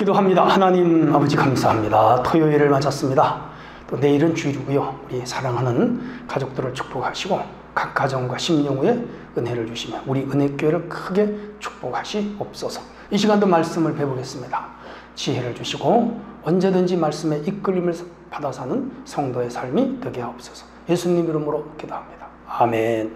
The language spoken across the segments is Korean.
기도합니다. 하나님 아버지 감사합니다. 토요일을 맞았습니다. 또 내일은 주일이고요. 우리 사랑하는 가족들을 축복하시고 각 가정과 심령후에 은혜를 주시며 우리 은혜교회를 크게 축복하시옵소서. 이 시간도 말씀을 배우겠습니다. 지혜를 주시고 언제든지 말씀의 이끌림을 받아 사는 성도의 삶이 되게 하옵소서. 예수님 이름으로 기도합니다. 아멘.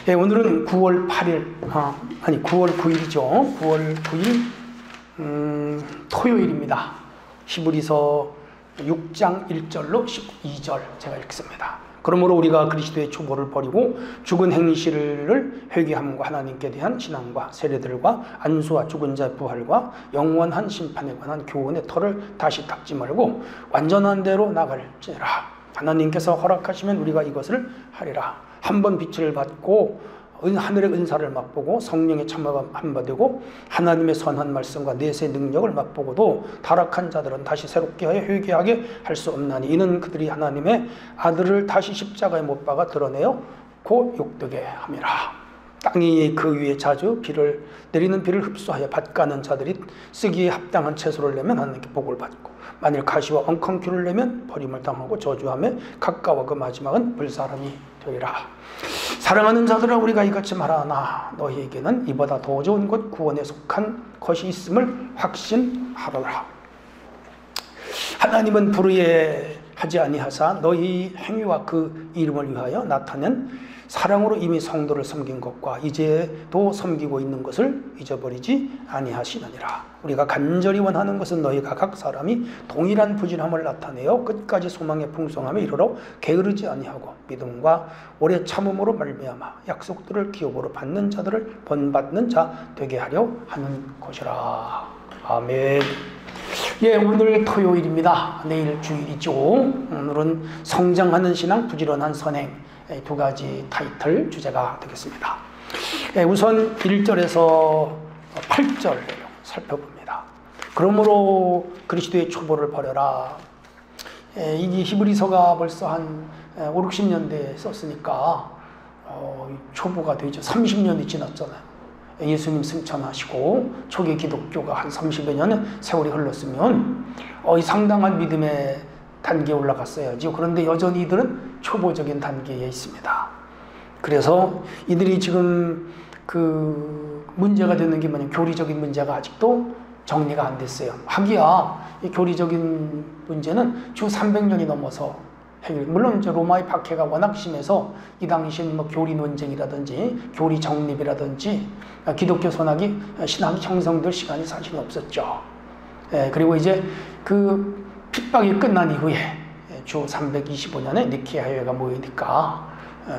예, 오늘은 9월 9일이죠. 9월 9일 토요일입니다. 히브리서 6장 1절로 12절 제가 읽습니다. 그러므로 우리가 그리스도의 초보를 버리고 죽은 행실을 회개함과 하나님께 대한 신앙과 세례들과 안수와 죽은 자의 부활과 영원한 심판에 관한 교훈의 털을 다시 닦지 말고 완전한 대로 나갈지라. 하나님께서 허락하시면 우리가 이것을 하리라. 한번 빛을 받고 하늘의 은사를 맛보고 성령의 참여함 받고 하나님의 선한 말씀과 내세 능력을 맛보고도 타락한 자들은 다시 새롭게 하여 회개하게 할 수 없나니 이는 그들이 하나님의 아들을 다시 십자가에 못 박아 드러내어 곧 욕되게 함이라. 땅이 그 위에 자주 내리는 비를 흡수하여 밭가는 자들이 쓰기에 합당한 채소를 내면 하나님께 복을 받고 만일 가시와 엉겅퀴를 내면 버림을 당하고 저주함에 가까워 그 마지막은 불사람이 되리라. 사랑하는 자들아, 우리가 이같이 말하나 너희에게는 이보다 더 좋은 것 구원에 속한 것이 있음을 확신하라. 하나님은 불의하지 아니하사 너희 행위와 그 이름을 위하여 나타낸 사랑으로 이미 성도를 섬긴 것과 이제도 섬기고 있는 것을 잊어버리지 아니하시느니라. 우리가 간절히 원하는 것은 너희가 각 사람이 동일한 부진함을 나타내어 끝까지 소망의 풍성함에 이르러 게으르지 아니하고 믿음과 오래 참음으로 말미암아 약속들을 기업으로 받는 자들을 본받는 자 되게 하려 하는 것이라. 아멘. 예, 오늘 토요일입니다. 내일 주일이죠. 오늘은 성장하는 신앙, 부지런한 선행, 두 가지 타이틀 주제가 되겠습니다. 우선 1절에서 8절 살펴봅니다. 그러므로 그리스도의 초보를 버려라. 이게 히브리서가 벌써 한 5, 60년대에 썼으니까 초보가 되죠. 30년이 지났잖아요. 예수님 승천하시고 초기 기독교가 한 30여 년의 세월이 흘렀으면 상당한 믿음의 단계에 올라갔어야죠. 그런데 여전히 이들은 초보적인 단계에 있습니다. 그래서 이들이 지금 그 문제가 되는 게 뭐냐면 교리적인 문제가 아직도 정리가 안 됐어요. 하기야 이 교리적인 문제는 주 300년이 넘어서 물론 이제 로마의 박해가 워낙 심해서 이 당시에는 뭐 교리 논쟁이라든지 교리 정립이라든지 기독교 신학이 형성될 시간이 사실 없었죠. 그리고 이제 그 핍박이 끝난 이후에 주 325년에 니케아 회의가 모이니까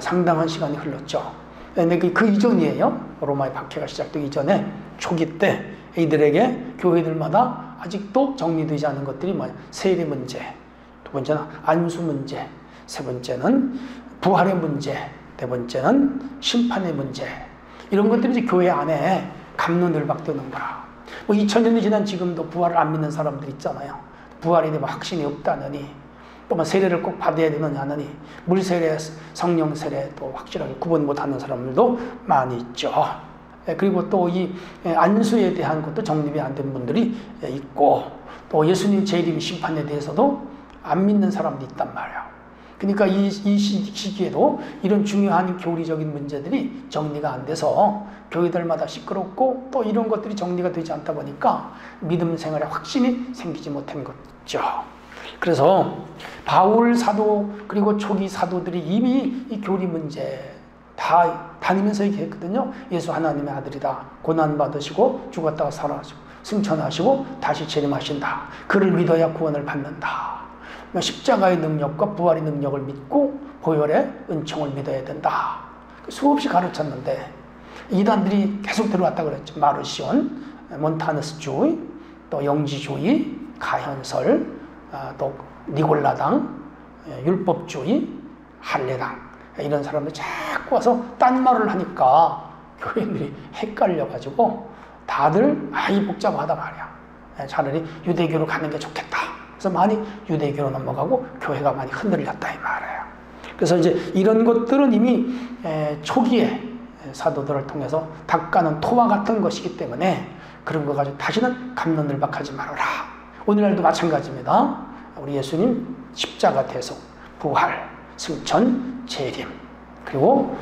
상당한 시간이 흘렀죠. 근데 그 이전이에요. 로마의 박해가 시작되기 이전에 초기 때 이들에게 교회들마다 아직도 정리되지 않은 것들이 세례 문제, 두 번째는 안수 문제, 세 번째는 부활의 문제, 네 번째는 심판의 문제, 이런 것들이 이제 교회 안에 갑론을박되는 거라. 2000년이 지난 지금도 부활을 안 믿는 사람들 있잖아요. 부활에 대한 확신이 없다느니, 또 세례를 꼭 받아야 되느냐 하느니, 물세례, 성령 세례 또 확실하게 구분 못하는 사람들도 많이 있죠. 그리고 또 이 안수에 대한 것도 정립이 안 된 분들이 있고, 또 예수님 재림 심판에 대해서도 안 믿는 사람도 있단 말이에요. 그러니까 이 시기에도 이런 중요한 교리적인 문제들이 정리가 안 돼서 교회들마다 시끄럽고 또 이런 것들이 정리가 되지 않다 보니까 믿음 생활에 확신이 생기지 못한 거죠. 그래서 바울 사도 그리고 초기 사도들이 이미 이 교리 문제 다 다니면서 얘기했거든요. 예수 하나님의 아들이다. 고난받으시고 죽었다가 살아나시고 승천하시고 다시 재림하신다. 그를 믿어야 구원을 받는다. 십자가의 능력과 부활의 능력을 믿고 보혈의 은총을 믿어야 된다. 수없이 가르쳤는데 이단들이 계속 들어왔다 그랬죠. 마르시온, 몬타너스주의, 또 영지주의, 가현설, 또 니골라당, 율법주의, 할례당, 이런 사람들이 자꾸 와서 딴 말을 하니까 교인들이 헷갈려가지고 다들 이 복잡하다 말이야. 차라리 유대교로 가는 게 좋겠다. 그래서 많이 유대교로 넘어가고 교회가 많이 흔들렸다 이 말이에요. 그래서 이제 이런 것들은 이미 초기에 사도들을 통해서 닦아는 토와 같은 것이기 때문에 그런 거 가지고 다시는 갑론을박하지 말아라. 오늘날도 마찬가지입니다. 우리 예수님 십자가 대속, 부활, 승천, 재림, 그리고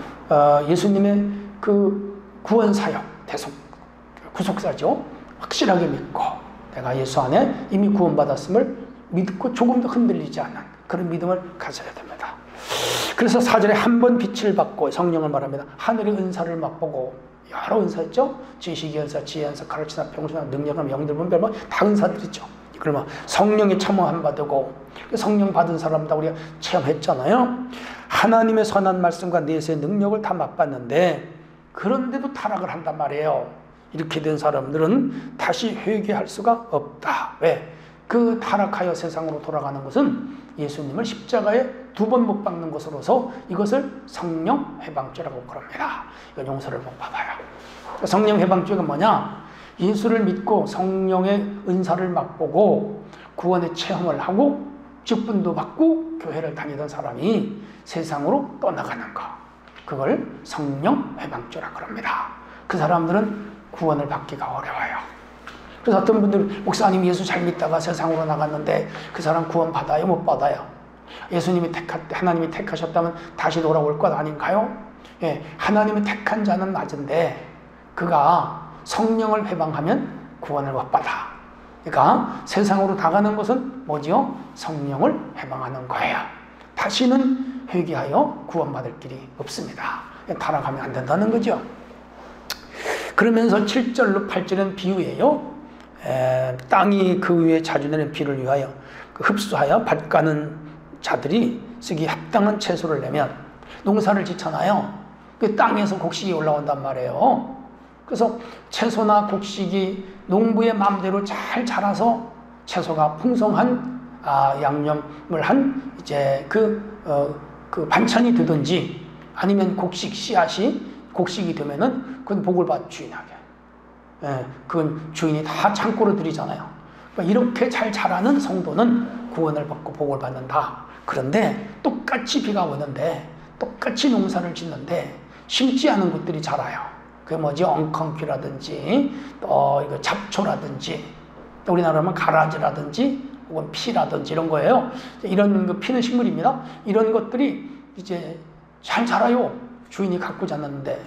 예수님의 그 구원 사역, 대속, 구속사죠. 확실하게 믿고 내가 예수 안에 이미 구원받았음을 믿고 조금도 흔들리지 않는 그런 믿음을 가져야 됩니다. 그래서 4절에 한 번 빛을 받고 성령을 말합니다. 하늘의 은사를 맛보고, 여러 은사 있죠? 지식의 은사, 지혜의 은사, 가르치나 병수나 능력이나 명들분 별뭐 다 은사들이죠. 그러면 성령의 참여함 받고, 성령 받은 사람 다 우리가 체험했잖아요. 하나님의 선한 말씀과 내세의 능력을 다 맛봤는데 그런데도 타락을 한단 말이에요. 이렇게 된 사람들은 다시 회개할 수가 없다. 왜? 그 타락하여 세상으로 돌아가는 것은 예수님을 십자가에 2번 못 박는 것으로서 이것을 성령 회방죄라고 그럽니다. 이건 용서를 못 받아요. 성령 회방죄가 뭐냐? 예수를 믿고 성령의 은사를 맛보고 구원의 체험을 하고 직분도 받고 교회를 다니던 사람이 세상으로 떠나가는 것, 그걸 성령 회방죄라 그럽니다. 그 사람들은 구원을 받기가 어려워요. 그래서 어떤 분들, 목사님 예수 잘 믿다가 세상으로 나갔는데 그 사람 구원 받아요? 못 받아요? 예수님이 하나님이 택하셨다면 다시 돌아올 것 아닌가요? 예, 하나님이 택한 자는 맞은데 그가 성령을 회방하면 구원을 못 받아. 그러니까 세상으로 나가는 것은 뭐지요? 성령을 회방하는 거예요. 다시는 회개하여 구원받을 길이 없습니다. 타락하면 안 된다는 거죠. 그러면서 7절로 8절은 비유예요. 땅이 그 위에 자주 내는 비를 위하여 흡수하여 밭가는 자들이 쓰기 합당한 채소를 내면, 농사를 짓잖아요. 그 땅에서 곡식이 올라온단 말이에요. 그래서 채소나 곡식이 농부의 마음대로 잘 자라서 채소가 풍성한 양념을 한 이제 그 반찬이 되든지, 아니면 곡식 씨앗이 곡식이 되면은 그건 복을 받 주인에게. 그건 주인이 다 창고로 들이잖아요. 그러니까 이렇게 잘 자라는 성도는 구원을 받고 복을 받는다. 그런데 똑같이 비가 오는데, 똑같이 농사를 짓는데 심지 않은 것들이 자라요. 그게 뭐지? 엉겅퀴라든지 또 이거 잡초라든지, 우리나라 하면 가라지라든지 혹은 피라든지 이런 거예요. 이런 거 피는 식물입니다. 이런 것들이 이제 잘 자라요. 주인이 가꾸지 않았는데.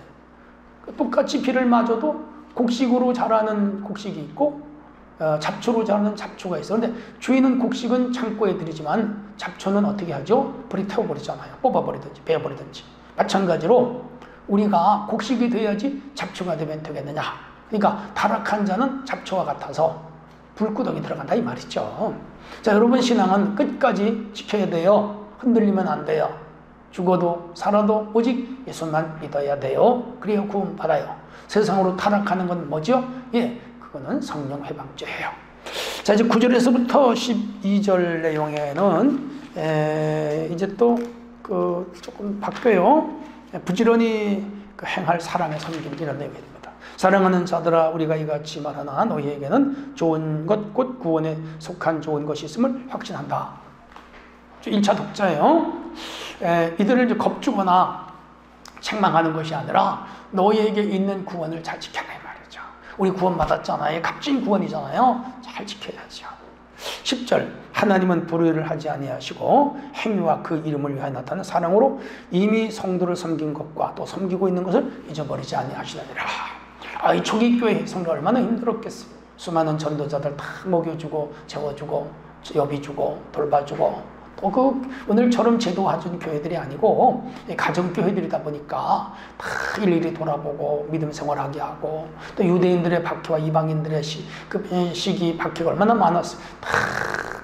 똑같이 비를 맞아도 곡식으로 자라는 곡식이 있고 잡초로 자라는 잡초가 있어요. 근데 주인은 곡식은 창고에 들이지만 잡초는 어떻게 하죠? 불이 태워버리잖아요. 뽑아버리든지 베어버리든지. 마찬가지로 우리가 곡식이 돼야지 잡초가 되면 되겠느냐. 그러니까 타락한 자는 잡초와 같아서 불구덩이 들어간다 이 말이죠. 자, 여러분 신앙은 끝까지 지켜야 돼요. 흔들리면 안 돼요. 죽어도 살아도 오직 예수만 믿어야 돼요. 그래야 구원 받아요. 세상으로 타락하는 건 뭐죠? 예, 그거는 성령 회방죄예요. 자, 이제 9절에서부터 12절 내용에는 이제 또 조금 바뀌어요. 부지런히 행할 사랑의 섬김, 이런 내용이 됩니다. 사랑하는 자들아, 우리가 이같이 말하나 너희에게는 좋은 것 곧 구원에 속한 좋은 것이 있음을 확신한다. 1차 독자예요. 이들을 이제 겁주거나 책망하는 것이 아니라 너희에게 있는 구원을 잘 지켜라 이 말이죠. 우리 구원 받았잖아요. 값진 구원이잖아요. 잘 지켜야죠. 10절, 하나님은 불의를 하지 아니하시고 행위와 그 이름을 위하여 나타나는 사랑으로 이미 성도를 섬긴 것과 또 섬기고 있는 것을 잊어버리지 아니하시느니라. 이 초기 교회 성도 얼마나 힘들었겠어요. 수많은 전도자들 다 먹여주고 재워주고 여비주고 돌봐주고, 또 오늘처럼 제도화준 교회들이 아니고 가정교회들이다 보니까 다 일일이 돌아보고 믿음 생활하게 하고, 또 유대인들의 박해와 이방인들의 시기 박해가 얼마나 많았어요. 다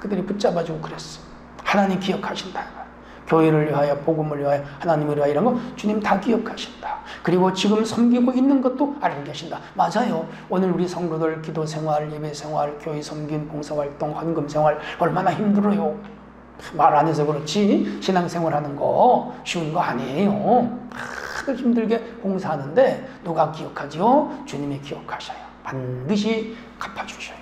그들이 붙잡아주고 그랬어. 하나님 기억하신다. 교회를 위하여, 복음을 위하여, 하나님을 위하여, 이런 거 주님 다 기억하신다. 그리고 지금 섬기고 있는 것도 알고 계신다. 맞아요. 오늘 우리 성도들 기도 생활, 예배 생활, 교회 섬김, 봉사활동, 헌금 생활 얼마나 힘들어요. 말 안 해서 그렇지 신앙생활하는 거 쉬운 거 아니에요. 다들 힘들게 봉사하는데 누가 기억하지요? 주님이 기억하셔요. 반드시 갚아주셔요.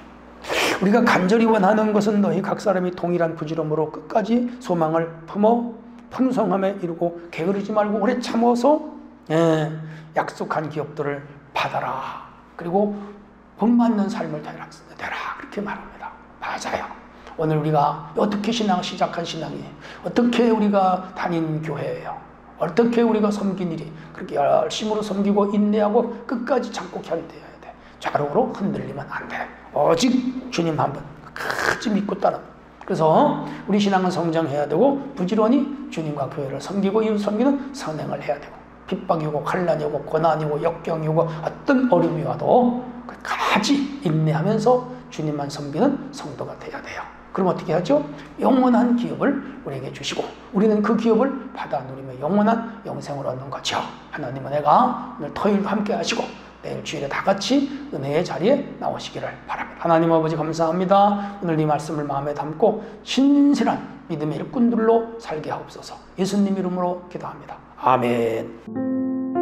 우리가 간절히 원하는 것은 너희 각 사람이 동일한 부지런으로 끝까지 소망을 품어 풍성함에 이르고 게으르지 말고 오래 참어서 약속한 기업들을 받아라. 그리고 본받는 삶을 되라. 그렇게 말합니다. 맞아요. 오늘 우리가 어떻게 신앙 시작한 신앙이에요? 어떻게 우리가 다닌 교회예요? 어떻게 우리가 섬긴 일이 그렇게 열심으로 섬기고 인내하고 끝까지 참고 견뎌야 돼. 좌우로 흔들리면 안 돼. 오직 주님 한 분 끝까지 믿고 따라. 그래서 우리 신앙은 성장해야 되고 부지런히 주님과 교회를 섬기고 이웃 섬기는 선행을 해야 되고 핍박이 오고 환난이 오고 고난이 오고 역경이 오고 어떤 어려움이 와도 끝까지 인내하면서 주님만 섬기는 성도가 돼야 돼요. 그럼 어떻게 하죠? 영원한 기업을 우리에게 주시고 우리는 그 기업을 받아 누리며 영원한 영생을 얻는 거죠. 하나님은 내가 오늘 토요일 함께 하시고 내일 주일에 다 같이 은혜의 자리에 나오시기를 바랍니다. 하나님 아버지 감사합니다. 오늘 이 말씀을 마음에 담고 신실한 믿음의 일꾼들로 살게 하옵소서. 예수님 이름으로 기도합니다. 아멘.